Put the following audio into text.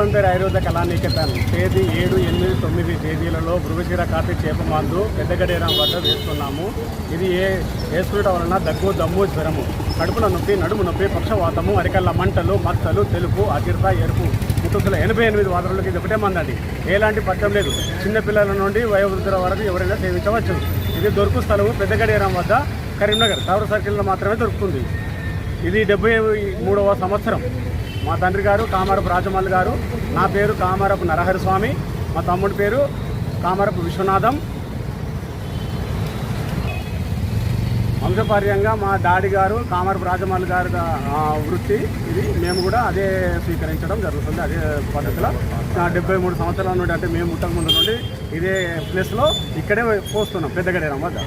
ధన్వంతరి ఆయుర్వేద కళానికేతన్ తేదీ 7, 8, 9 తేదీలలో మృగశిర కార్తీక చేప మందు పెద్దగడేరం వద్ద వేస్తున్నాము. ఇది వేసుకునటం వలన దగ్గు, దమ్ము, జ్వరము, కడుపుల నొప్పి, నడుము నొప్పి, పక్షవాతము, అరికల్ల మంటలు, మచ్చలు, తెలుపు, అజీర్త, ఎరుపు, ముట్టుకుల 88 వాతరులకి ఇది ఒకటే మందండి. ఎలాంటి పథ్యం లేదు. చిన్నపిల్లల నుండి వయోవృద్ధుల వరకు ఎవరైనా సేవించవచ్చు. ఇది దొరుకు స్థలము పెద్దగడేరం వద్ద, కరీంనగర్ టవర్ సర్కిల్లో మాత్రమే దొరుకుతుంది. ఇది 73వ సంవత్సరం. మా తండ్రి గారు కామారపు రాజమల్లి గారు, నా పేరు కామారపు నరహరి స్వామి, మా తమ్ముడి పేరు కామారపు విశ్వనాథం. వంశపార్యంగా మా డాడీ గారు కామారపు రాజమల్లి గారి వృత్తి ఇది. మేము కూడా అదే స్వీకరించడం జరుగుతుంది. అదే పద్ధతిలో 73 సంవత్సరాల నుండి, అంటే మేము పుట్టక ముందు నుండి ఇదే ప్లేస్లో ఇక్కడే పోస్తున్నాం పెద్దగడేరం వద్ద.